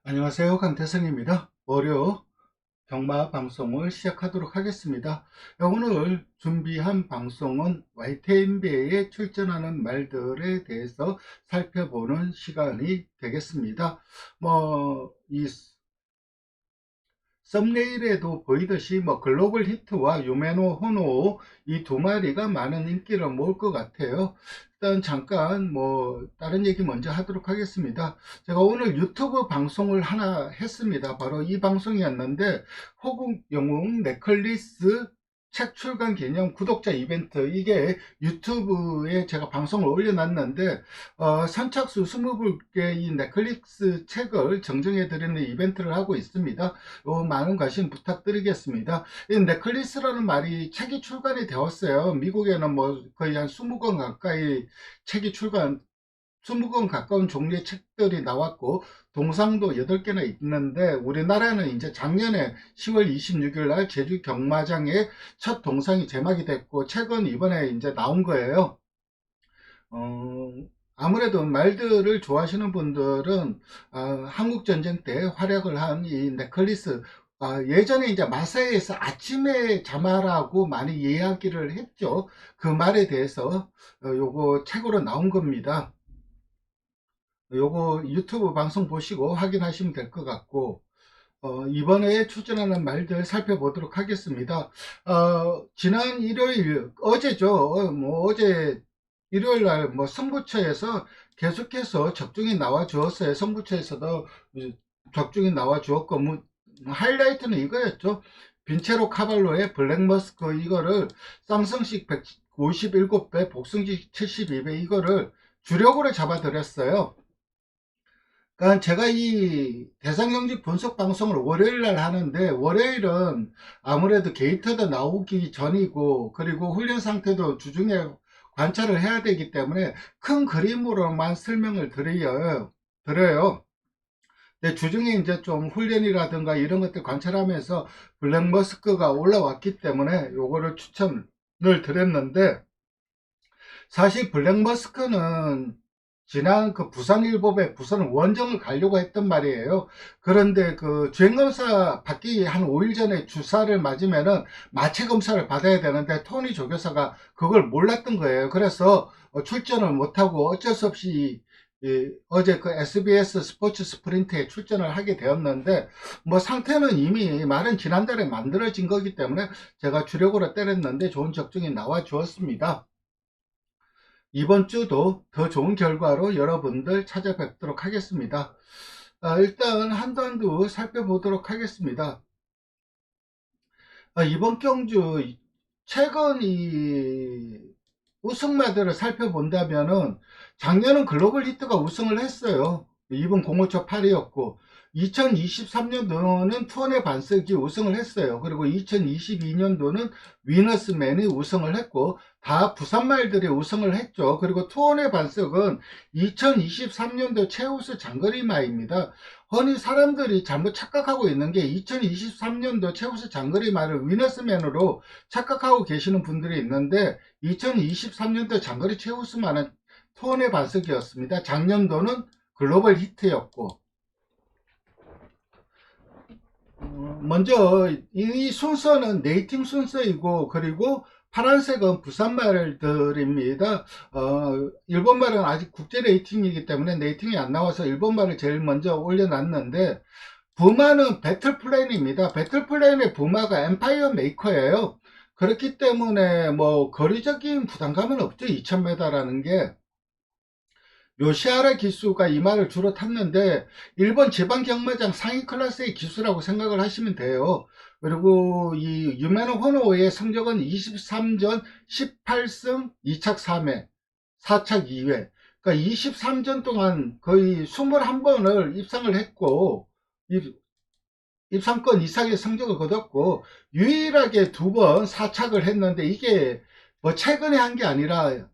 안녕하세요. 강태성입니다. 월요 경마 방송을 시작하도록 하겠습니다. 오늘 준비한 방송은 YTNB에 출전하는 말들에 대해서 살펴보는 시간이 되겠습니다. 이 썸네일에도 보이듯이 글로벌 히트와 유메노 호노 이 두 마리가 많은 인기를 모을 것 같아요. 일단 잠깐 다른 얘기 먼저 하도록 하겠습니다. 제가 오늘 유튜브 방송을 하나 했습니다. 바로 이 방송이었는데, 호국 영웅 넷클리스 책 출간 기념 구독자 이벤트, 이게 유튜브에 제가 방송을 올려놨는데, 선착순 20분께 이 넷플릭스 책을 정정해 드리는 이벤트를 하고 있습니다. 많은 관심 부탁드리겠습니다. 이 넷클리스라는 말이 책이 출간이 되었어요. 미국에는 거의 한 20권 가까이 책이 출간, 20권 가까운 종류의 책들이 나왔고, 동상도 8개나 있는데, 우리나라는 이제 작년에 10월 26일 날 제주 경마장에 첫 동상이 제막이 됐고, 책은 이번에 이제 나온 거예요. 아무래도 말들을 좋아하시는 분들은 한국전쟁 때 활약을 한 이 넷클리스, 예전에 이제 마사회에서 아침에 자마라고 많이 이야기를 했죠. 그 말에 대해서 요거 책으로 나온 겁니다. 요거 유튜브 방송 보시고 확인하시면 될 것 같고, 이번에 출전하는 말들 살펴보도록 하겠습니다. 지난 일요일, 어제죠. 어제 일요일 날 성부처에서 계속해서 적중이 나와 주었어요. 성부처에서도 적중이 나와 주었고, 하이라이트는 이거였죠. 빈체로 카발로의 블랙머스크, 이거를 쌍성식 157배, 복승식 72배, 이거를 주력으로 잡아드렸어요. 그러니까 제가 이 대상경직 분석 방송을 월요일 날 하는데, 월요일은 아무래도 게이트도 나오기 전이고, 그리고 훈련 상태도 주중에 관찰을 해야 되기 때문에 큰 그림으로만 설명을 드려요. 근데 주중에 이제 좀 훈련이라든가 이런 것들 관찰하면서 블랙머스크가 올라왔기 때문에 요거를 추천을 드렸는데, 사실 블랙머스크는 지난 그 부산일보배 부산 원정을 가려고 했던 말이에요. 그런데 그 주행검사 받기 한 5일 전에 주사를 맞으면은 마체 검사를 받아야 되는데, 토니 조교사가 그걸 몰랐던 거예요. 그래서 출전을 못하고 어쩔 수 없이 어제 그 SBS 스포츠 스프린트에 출전을 하게 되었는데, 상태는 이미 말은 지난달에 만들어진 거기 때문에 제가 주력으로 때렸는데 좋은 적중이 나와 주었습니다. 이번 주도 더 좋은 결과로 여러분들 찾아뵙도록 하겠습니다. 일단 한단도 살펴보도록 하겠습니다. 이번 경주 최근 이 우승마들을 살펴본다면은, 작년은 글로벌 히트가 우승을 했어요. 이번 057 8이었고, 2023년도는 투혼의 반석이 우승을 했어요. 그리고 2022년도는 위너스맨이 우승을 했고, 다 부산말들이 우승을 했죠. 그리고 투혼의 반석은 2023년도 최우수 장거리마입니다. 흔히 사람들이 잘못 착각하고 있는 게, 2023년도 최우수 장거리마를 위너스맨으로 착각하고 계시는 분들이 있는데, 2023년도 장거리 최우수마는 투혼의 반석이었습니다. 작년도는 글로벌 히트였고, 먼저 이 순서는 네이팅 순서이고, 그리고 파란색은 부산말들입니다. 일본말은 아직 국제 레이팅이기 때문에 네이팅이 안 나와서 일본말을 제일 먼저 올려놨는데, 부마는 배틀플랜입니다. 배틀플랜의 부마가 엠파이어 메이커예요. 그렇기 때문에 거리적인 부담감은 없죠. 2000m라는 게. 요시하라 기수가 이 말을 주로 탔는데, 일본 지방 경마장 상위 클래스의 기수라고 생각을 하시면 돼요. 그리고 이 유메노 호노의 성적은 23전 18승 2착 3회 4착 2회, 그러니까 23전 동안 거의 21번을 입상을 했고, 입상권 이상의 성적을 거뒀고, 유일하게 2번 4착을 했는데, 이게 최근에 한 게 아니라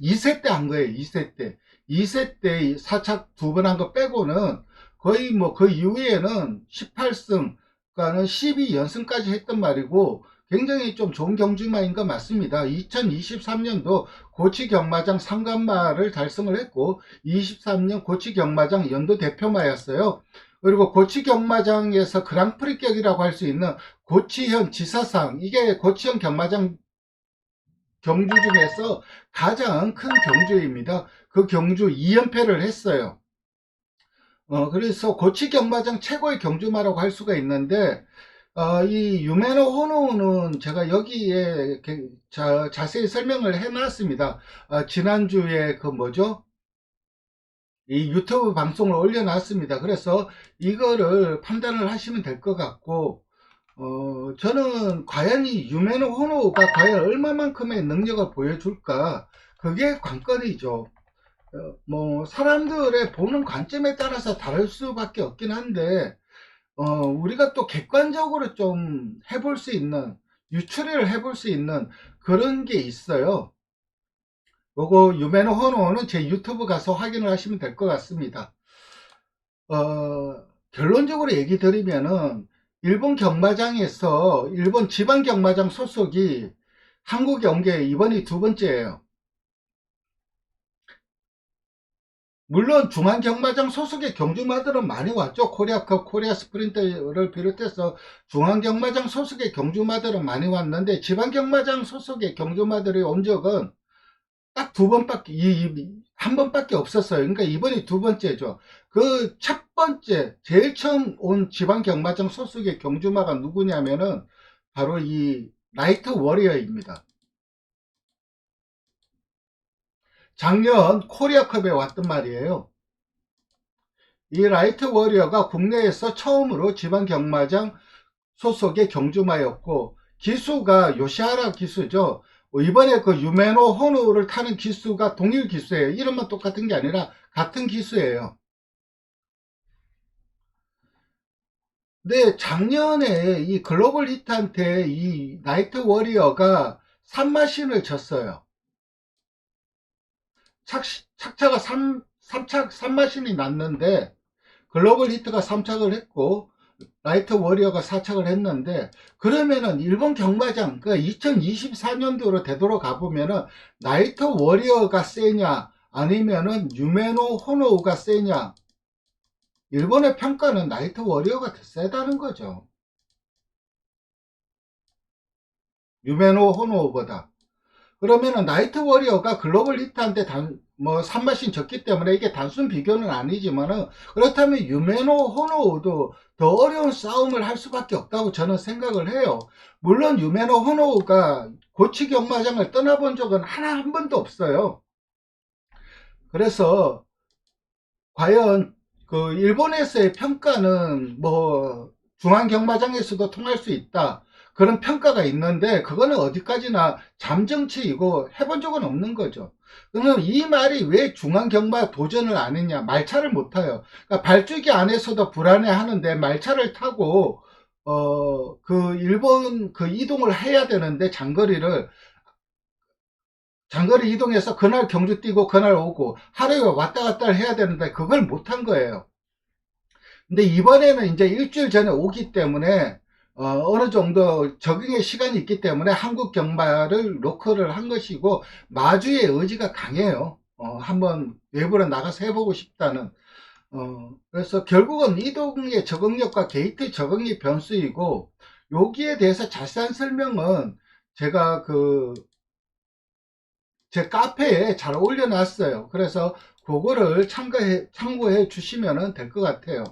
2세 때 한 거예요. 2세 때. 2세 때 4착 2번 한 거 빼고는 거의 그 이후에는 18승, 그러니까는 12연승까지 했단 말이고, 굉장히 좀 좋은 경주마인 것 맞습니다. 2023년도 고치 경마장 상관마를 달성을 했고 23년 고치 경마장 연도 대표마였어요. 그리고 고치 경마장에서 그랑프리격이라고 할 수 있는 고치현 지사상, 이게 고치현 경마장 경주 중에서 가장 큰 경주입니다. 그 경주 2연패를 했어요. 그래서 고치 경마장 최고의 경주마라고 할 수가 있는데, 이 유메노 호노는 제가 여기에 이렇게 자세히 설명을 해놨습니다. 지난주에 그 뭐죠? 이 유튜브 방송을 올려놨습니다. 그래서 이거를 판단을 하시면 될 것 같고, 저는 과연 이 유메노 호노가 과연 얼마만큼의 능력을 보여줄까? 그게 관건이죠. 뭐 사람들의 보는 관점에 따라서 다를 수밖에 없긴 한데, 우리가 또 객관적으로 좀 해볼 수 있는, 유추를 해볼 수 있는 그런 게 있어요. 요거 유메노 호노는 제 유튜브 가서 확인을 하시면 될 것 같습니다. 결론적으로 얘기 드리면은 일본 경마장에서 일본 지방 경마장 소속이 한국에 온 게 이번이 두 번째예요. 물론 중앙경마장 소속의 경주마들은 많이 왔죠. 코리아컵, 코리아 스프린트를 비롯해서 중앙경마장 소속의 경주마들은 많이 왔는데 지방경마장 소속의 경주마들이 온 적은 딱 두 번밖에, 한 번밖에 없었어요. 그러니까 이번이 두 번째죠. 그 첫 번째, 제일 처음 온 지방경마장 소속의 경주마가 누구냐면은 바로 이 라이트 워리어입니다. 작년 코리아컵에 왔던 말이에요. 이 라이트 워리어가 국내에서 처음으로 지방 경마장 소속의 경주마였고, 기수가 요시하라 기수죠. 이번에 그 유메노 호노를 타는 기수가 동일 기수예요. 이름만 똑같은 게 아니라 같은 기수예요. 근데 작년에 이 글로벌 히트한테 이 나이트 워리어가 3마신을 졌어요. 착차가 3마신이 났는데 글로벌 히트가 3착을 했고 라이트 워리어가 4착을 했는데, 그러면은 일본 경마장 그 2024년도로 되돌아가 보면은 라이트 워리어가 세냐 아니면은 유메노 호노우가 세냐, 일본의 평가는 라이트 워리어가 더 세다는 거죠. 유메노 호노우보다. 그러면은 나이트 워리어가 글로벌 히트한테 뭐 산마신 졌기 때문에 이게 단순 비교는 아니지만은, 그렇다면 유메노 호노우도 더 어려운 싸움을 할 수밖에 없다고 저는 생각을 해요. 물론 유메노 호노우가 고치 경마장을 떠나본 적은 한 번도 없어요. 그래서 과연 그 일본에서의 평가는 뭐 중앙경마장에서도 통할 수 있다, 그런 평가가 있는데 그거는 어디까지나 잠정치이고 해본 적은 없는 거죠. 그러면 이 말이 왜 중앙경마 도전을 안 했냐? 말차를 못 타요. 그러니까 발주기 안에서도 불안해 하는데 말차를 타고 그 일본 그 이동을 해야 되는데 장거리 이동해서 그날 경주 뛰고 그날 오고 하루에 왔다 갔다 해야 되는데 그걸 못한 거예요. 근데 이번에는 이제 일주일 전에 오기 때문에 어느 정도 적응의 시간이 있기 때문에 한국 경마를 로컬을 한 것이고, 마주의 의지가 강해요. 한번 외부로 나가서 해보고 싶다는. 그래서 결국은 이동의 적응력과 게이트 적응이 변수이고, 여기에 대해서 자세한 설명은 제가 제 카페에 잘 올려놨어요. 그래서 그거를 참고해 주시면 될 것 같아요.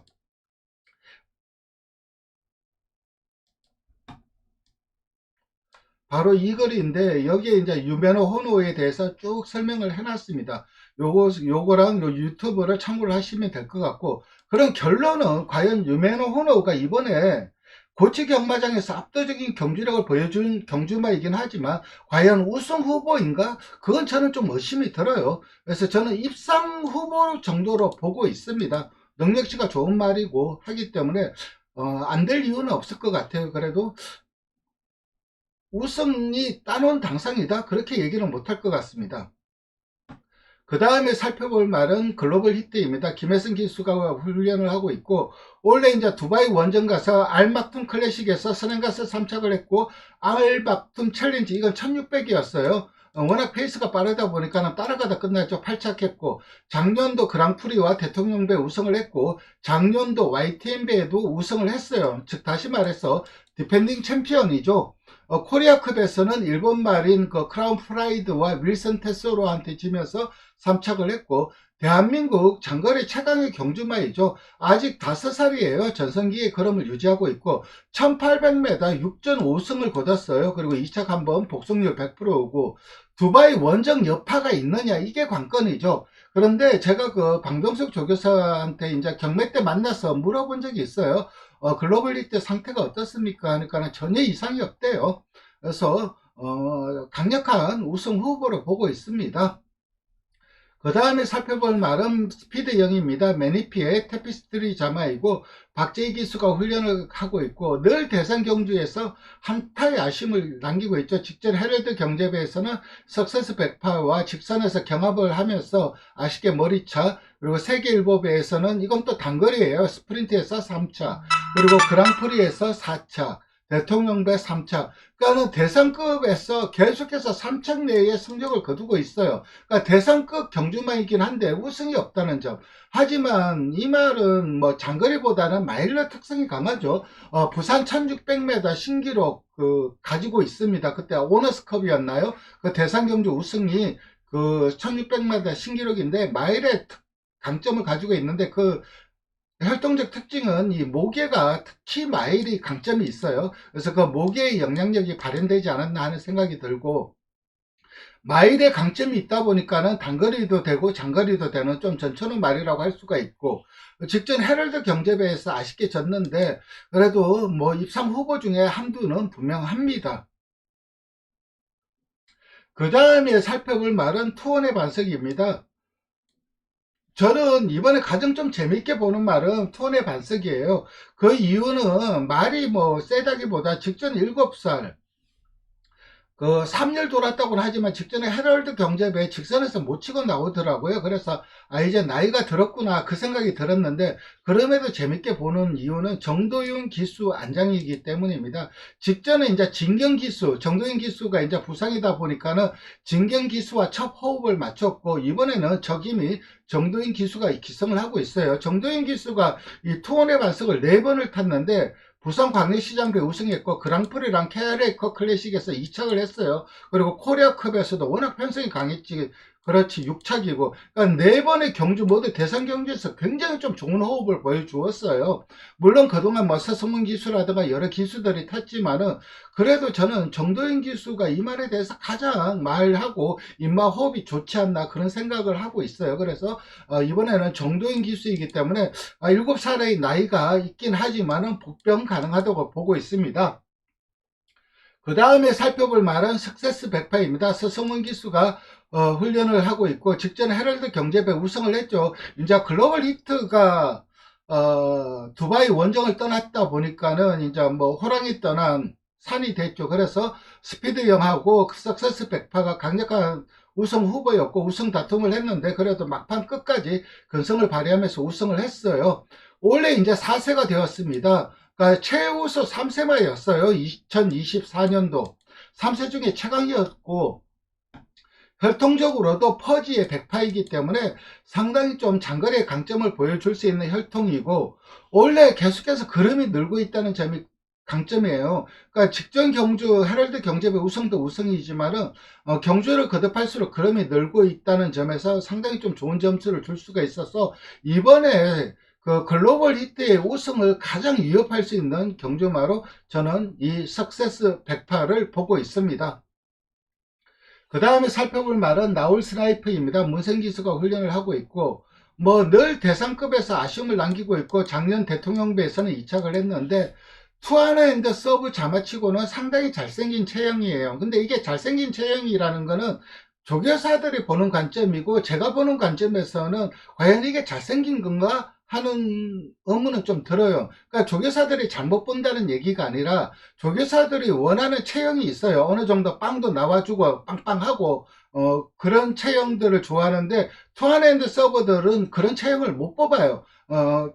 바로 이 글인데 여기에 이제 유메노 호노에 대해서 쭉 설명을 해놨습니다. 요거랑 요 유튜브를 참고를 하시면 될 것 같고, 그런 결론은 과연 유메노 호노가 이번에 고치 경마장에서 압도적인 경주력을 보여준 경주마이긴 하지만 과연 우승 후보인가? 그건 저는 좀 의심이 들어요. 그래서 저는 입상 후보 정도로 보고 있습니다. 능력치가 좋은 말이고 하기 때문에 안 될 이유는 없을 것 같아요. 그래도 우승이 따놓은 당상이다, 그렇게 얘기는 못할 것 같습니다. 그 다음에 살펴볼 말은 글로벌 히트입니다. 김혜승 기수가 훈련을 하고 있고, 원래 이제 두바이 원정 가서 알막툼 클래식에서 선행가서 3착을 했고, 알막툼 챌린지 이건 1600이었어요. 워낙 페이스가 빠르다 보니까 따라가다 끝났죠. 8착했고, 작년도 그랑프리와 대통령배 우승을 했고, 작년도 YTN배에도 우승을 했어요. 즉 다시 말해서 디펜딩 챔피언이죠. 코리아컵에서는 일본 말인 그 크라운 프라이드와 윌슨 테소로한테 지면서 3착을 했고, 대한민국 장거리 최강의 경주마이죠. 아직 5살이에요. 전성기의 걸음을 유지하고 있고 1800m 6.5승을 거뒀어요. 그리고 2착 한번 복속률 100%고 두바이 원정 여파가 있느냐, 이게 관건이죠. 그런데 제가 그 방병석 조교사한테 이제 경매 때 만나서 물어본 적이 있어요. 글로벌 리그 상태가 어떻습니까? 하니까 전혀 이상이 없대요. 그래서 강력한 우승 후보로 보고 있습니다. 그 다음에 살펴볼 말은 스피드 0입니다. 매니피의 테피스트리 자마이고 박재희 기수가 훈련을 하고 있고 늘 대선 경주에서 한타의 아쉬움을 남기고 있죠. 직전 헤럴드 경제배에서는 석세스 100파와 직선에서 경합을 하면서 아쉽게 머리차, 그리고 세계일보배에서는 이건 또 단거리예요. 스프린트에서 3차, 그리고 그랑프리에서 4차, 대통령배 3차. 그러니까 대상급에서 계속해서 3차 내에 성적을 거두고 있어요. 그러니까 대상급 경주마이긴 한데 우승이 없다는 점. 하지만 이 말은 뭐 장거리보다는 마일러 특성이 강하죠. 부산 1600m 신기록 가지고 있습니다. 그때 오너스컵이었나요? 그 대상 경주 우승이 그 1600m 신기록인데 마일의 강점을 가지고 있는데 그 활동적 특징은 이 모계가 특히 마일이 강점이 있어요. 그래서 그 모계의 영향력이 발현되지 않았나 하는 생각이 들고, 마일의 강점이 있다 보니까는 단거리도 되고 장거리도 되는 좀 전천후 마일이라고 할 수가 있고, 직전 헤럴드 경제배에서 아쉽게 졌는데 그래도 뭐 입상 후보 중에 한두는 분명합니다. 그 다음에 살펴볼 말은 투혼의 반석입니다. 저는 이번에 가장 좀 재밌게 보는 말은 투혼의 반석이에요. 그 이유는 말이 뭐 세다기보다 직전 7살, 그 3열 돌았다고는 하지만 직전에 헤럴드 경제배 직선에서 못 치고 나오더라고요. 그래서 이제 나이가 들었구나 그 생각이 들었는데, 그럼에도 재밌게 보는 이유는 정도윤 기수 안장이기 때문입니다. 직전에 이제 진경 기수, 정도윤 기수가 이제 부상이다 보니까는 진경 기수와 첫 호흡을 맞췄고, 이번에는 적임이 정도윤 기수가 기성을 하고 있어요. 정도윤 기수가 이 투혼의 반석을 4번을 탔는데 부산 광역시장배 우승했고 그랑프리랑 KRA컵 클래식에서 2착을 했어요. 그리고 코리아컵에서도 워낙 편성이 강했지. 그렇지, 6착이고. 그러니까 4번의 경주 모두 대상 경주에서 굉장히 좀 좋은 호흡을 보여주었어요. 물론 그동안 뭐 서승문 기수라든가 여러 기수들이 탔지만은 그래도 저는 정도인 기수가 이 말에 대해서 가장 말하고 입마 호흡이 좋지 않나 그런 생각을 하고 있어요. 그래서 이번에는 정도인 기수이기 때문에 7살의 나이가 있긴 하지만은 복병 가능하다고 보고 있습니다. 그 다음에 살펴볼 말은 석세스 100파입니다. 서성문 기수가 훈련을 하고 있고 직전 헤럴드 경제배 우승을 했죠. 이제 글로벌 히트가 두바이 원정을 떠났다 보니까는 이제 뭐 호랑이 떠난 산이 됐죠. 그래서 스피드 영하고 석세스 100파가 강력한 우승 후보였고 우승 다툼을 했는데 그래도 막판 끝까지 근성을 발휘하면서 우승을 했어요. 올해 이제 4세가 되었습니다. 그러니까 최우수 3세마였어요. 2024년도 3세 중에 최강이었고 혈통적으로도 퍼지의 100파이기 때문에 상당히 좀 장거리의 강점을 보여줄 수 있는 혈통이고, 원래 계속해서 걸음이 늘고 있다는 점이 강점이에요. 그러니까 직전 경주 헤럴드 경제배 우승도 우승이지만은 경주를 거듭할수록 걸음이 늘고 있다는 점에서 상당히 좀 좋은 점수를 줄 수가 있어서 이번에 그 글로벌 히트의 우승을 가장 위협할 수 있는 경주마로 저는 이 석세스 100파를 보고 있습니다. 그 다음에 살펴볼 말은 나올 스나이퍼입니다. 문생기수가 훈련을 하고 있고 뭐 늘 대상급에서 아쉬움을 남기고 있고 작년 대통령배에서는 2착을 했는데 투아너핸드 서브 자마치고는 상당히 잘생긴 체형이에요. 근데 이게 잘생긴 체형이라는 거는 조교사들이 보는 관점이고 제가 보는 관점에서는 과연 이게 잘생긴 건가 하는 의문은 좀 들어요. 그러니까 조교사들이 잘못 본다는 얘기가 아니라 조교사들이 원하는 체형이 있어요. 어느 정도 빵도 나와주고 빵빵하고 그런 체형들을 좋아하는데 투어핸드 서버들은 그런 체형을 못 뽑아요.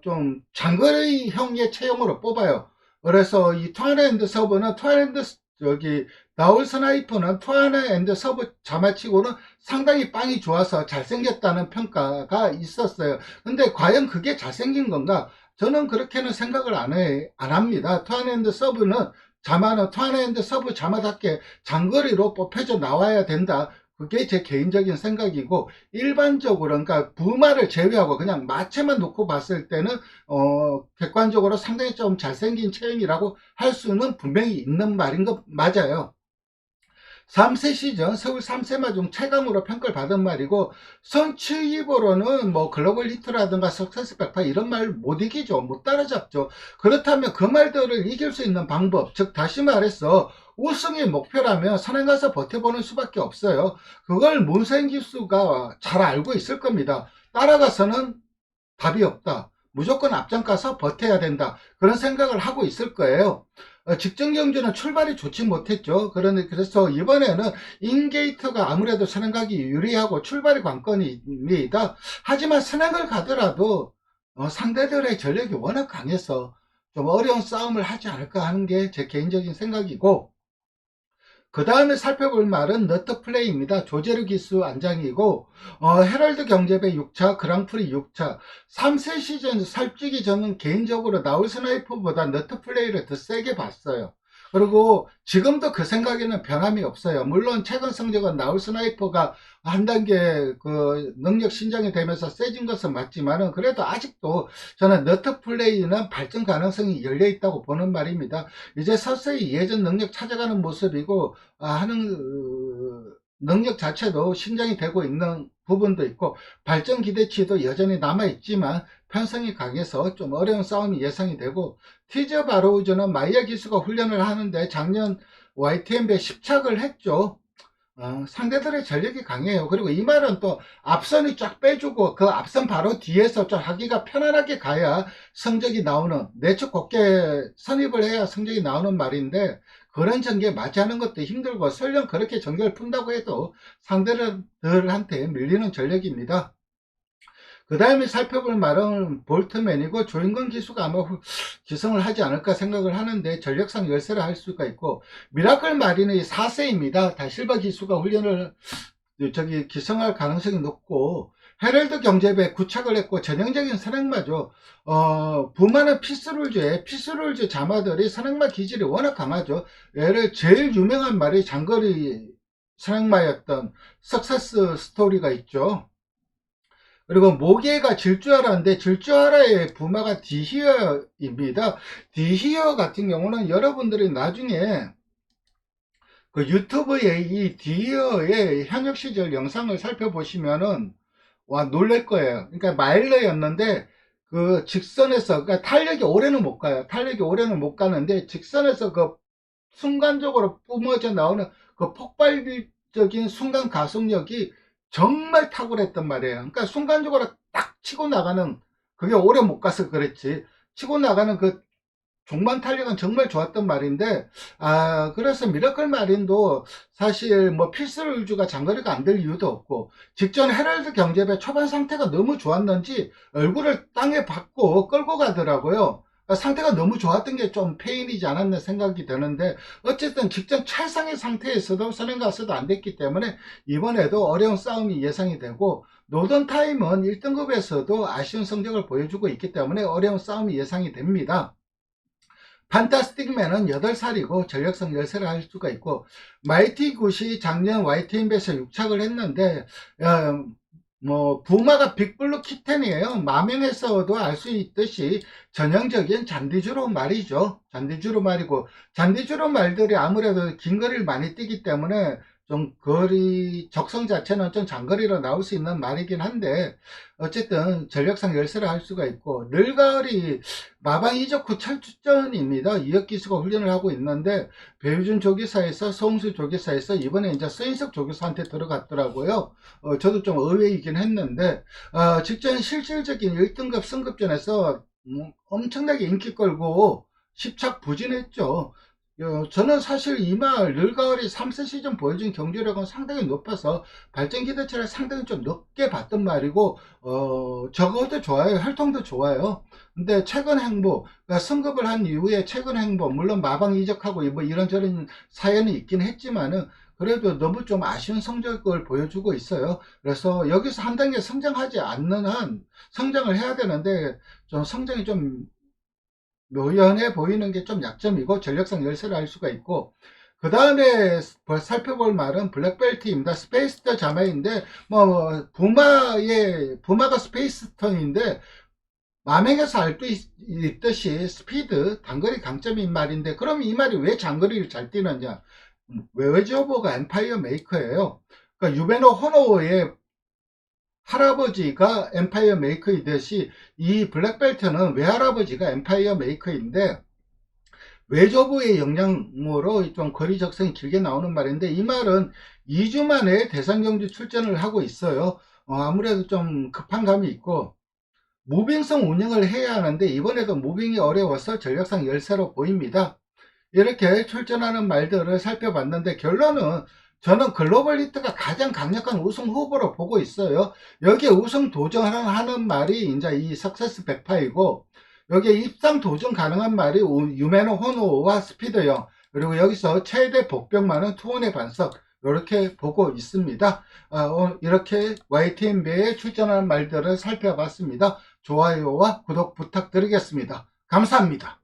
좀 장거리형의 체형으로 뽑아요. 그래서 이 투어핸드 서버는 투어핸드 여기 나올 스나이퍼는 투어핸드 서버 자마치고는 상당히 빵이 좋아서 잘생겼다는 평가가 있었어요. 근데 과연 그게 잘생긴 건가? 저는 그렇게는 생각을 안 합니다. 투어핸드 서브는 자마는 투어핸드 서브 자마답게 장거리로 뽑혀져 나와야 된다. 그게 제 개인적인 생각이고, 일반적으로 그러니까 부마를 제외하고 그냥 마체만 놓고 봤을 때는 객관적으로 상당히 좀 잘생긴 체형이라고 할 수는 분명히 있는 말인 것 맞아요. 3세 시즌 서울 3세마 중 최강으로 평가를 받은 말이고, 선취입으로는 뭐 글로벌 히트라든가 석세스 백파 이런 말 못 이기죠. 못 따라잡죠. 그렇다면 그 말들을 이길 수 있는 방법, 즉 다시 말해서 우승이 목표라면 선행 가서 버텨보는 수밖에 없어요. 그걸 문세인 기수가 잘 알고 있을 겁니다. 따라가서는 답이 없다. 무조건 앞장 가서 버텨야 된다. 그런 생각을 하고 있을 거예요. 직전 경주는 출발이 좋지 못했죠. 그래서 이번에는 인게이트가 아무래도 선행가기 유리하고 출발이 관건입니다. 하지만 선행을 가더라도 상대들의 전력이 워낙 강해서 좀 어려운 싸움을 하지 않을까 하는 게 제 개인적인 생각이고, 그 다음에 살펴볼 말은 너트 플레이입니다. 조제르 기수 안장이고, 헤럴드 경제배 6차, 그랑프리 6차, 3세 시즌 살찌기 저는 개인적으로 나울 스나이퍼보다 너트 플레이를 더 세게 봤어요. 그리고 지금도 그 생각에는 변함이 없어요. 물론 최근 성적은 나울 스나이퍼가 한 단계 그 능력 신장이 되면서 세진 것은 맞지만은 그래도 아직도 저는 너트 플레이는 발전 가능성이 열려 있다고 보는 말입니다. 이제 서서히 예전 능력 찾아가는 모습이고, 하는 능력 자체도 신장이 되고 있는 부분도 있고, 발전 기대치도 여전히 남아있지만 편성이 강해서 좀 어려운 싸움이 예상이 되고, 티저 바로우즈는 마이야 기수가 훈련을 하는데 작년 YTM배 10착을 했죠. 상대들의 전력이 강해요. 그리고 이 말은 또 앞선이 쫙 빼주고 그 앞선 바로 뒤에서 좀 하기가 편안하게 가야 성적이 나오는, 내축 곱게 선입을 해야 성적이 나오는 말인데, 그런 전개 맞이하는 것도 힘들고 설령 그렇게 전개를 푼다고 해도 상대들한테 밀리는 전력입니다. 그 다음에 살펴볼 말은 볼트맨이고, 조인건 기수가 아마 기성을 하지 않을까 생각을 하는데 전력상 열세를 할 수가 있고, 미라클 마린의 4세입니다. 다실바 기수가 훈련을 기성할 가능성이 높고, 헤럴드 경제배 구착을 했고 전형적인 선행마죠. 부마는 피스룰즈 자마들이 선행마 기질이 워낙 강하죠. 제일 유명한 말이 장거리 선행마였던 석세스 스토리가 있죠. 그리고 모기가 질주하라인데, 질주하라의 부마가 디히어입니다. 디히어 같은 경우는 여러분들이 나중에 그 유튜브에 이 디히어의 현역 시절 영상을 살펴보시면은 와 놀랄 거예요. 그러니까 마일러였는데 그 직선에서, 그러니까 탄력이 오래는 못 가요. 탄력이 오래는 못 가는데 직선에서 그 순간적으로 뿜어져 나오는 그 폭발적인 순간 가속력이 정말 탁월했단 말이에요. 그러니까 순간적으로 딱 치고 나가는, 그게 오래 못 가서 그랬지, 치고 나가는 그 종반 탄력은 정말 좋았던 말인데, 그래서 미러클 마린도 사실 뭐 필스룰주가 장거리가 안 될 이유도 없고, 직전 헤럴드 경제배 초반 상태가 너무 좋았는지 얼굴을 땅에 박고 끌고 가더라고요. 그러니까 상태가 너무 좋았던 게 좀 페인이지 않았나 생각이 드는데, 어쨌든 직전 최상의 상태에서도 선행 가서도 안 됐기 때문에 이번에도 어려운 싸움이 예상이 되고, 노던 타임은 1등급에서도 아쉬운 성적을 보여주고 있기 때문에 어려운 싸움이 예상이 됩니다. 판타스틱맨은 8살이고 전력성 열세를 할 수가 있고, 마이티 굿이 작년 YTM배에서 6착을 했는데, 뭐 부마가 빅블루 키텐이에요. 마명에서도 알 수 있듯이 전형적인 잔디주로 말이죠. 잔디주로 말이고, 잔디주로 말들이 아무래도 긴 거리를 많이 뛰기 때문에 좀 거리 적성 자체는 좀 장거리로 나올 수 있는 말이긴 한데 어쨌든 전력상 열세를 할 수가 있고, 늘가을이 마방 이적 후 철주전입니다. 이혁 기수가 훈련을 하고 있는데 배우준 조교사에서 송수 조교사에서 이번에 이제 서인석 조교사한테 들어갔더라고요. 저도 좀 의외이긴 했는데 직전 실질적인 1등급 승급전에서 엄청나게 인기 끌고 십착부진했죠. 저는 사실 이말 늘가을이 3세 시즌 보여준 경기력은 상당히 높아서 발전 기대치를 상당히 좀 높게 봤던 말이고, 저거도 좋아요. 활동도 좋아요. 근데 최근 행보, 그러니까 승급을 한 이후에 최근 행보, 물론 마방 이적하고 뭐 이런저런 사연이 있긴 했지만은 그래도 너무 좀 아쉬운 성적을 보여주고 있어요. 그래서 여기서 한 단계 성장하지 않는 한 성장을 해야 되는데 좀 성장이 좀 묘연해 보이는 게 좀 약점이고 전력상 열세를 할 수가 있고, 그 다음에 살펴볼 말은 블랙벨트입니다. 스페이스터 자마인데 부마가 스페이스턴인데 만행에서 알 수 있듯이 스피드 단거리 강점인 말인데, 그럼 이 말이 왜 장거리를 잘 뛰느냐? 웨저버가 엠파이어 메이커예요. 그러니까 유베노 호노의 할아버지가 엠파이어 메이커이듯이 이 블랙벨트는 외할아버지가 엠파이어 메이커인데, 외조부의 영향으로 좀 거리 적성이 길게 나오는 말인데, 이 말은 2주 만에 대상 경주 출전을 하고 있어요. 아무래도 좀 급한 감이 있고 무빙성 운영을 해야 하는데 이번에도 무빙이 어려워서 전력상 열세로 보입니다. 이렇게 출전하는 말들을 살펴봤는데 결론은 저는 글로벌 히트가 가장 강력한 우승 후보로 보고 있어요. 여기에 우승 도전하는 말이 이제 이 석세스 100파이고, 여기에 입상 도전 가능한 말이 유메노 호노와 스피드형, 그리고 여기서 최대 복병만은 투혼의 반석, 이렇게 보고 있습니다. 이렇게 YTNB에 출전하는 말들을 살펴봤습니다. 좋아요와 구독 부탁드리겠습니다. 감사합니다.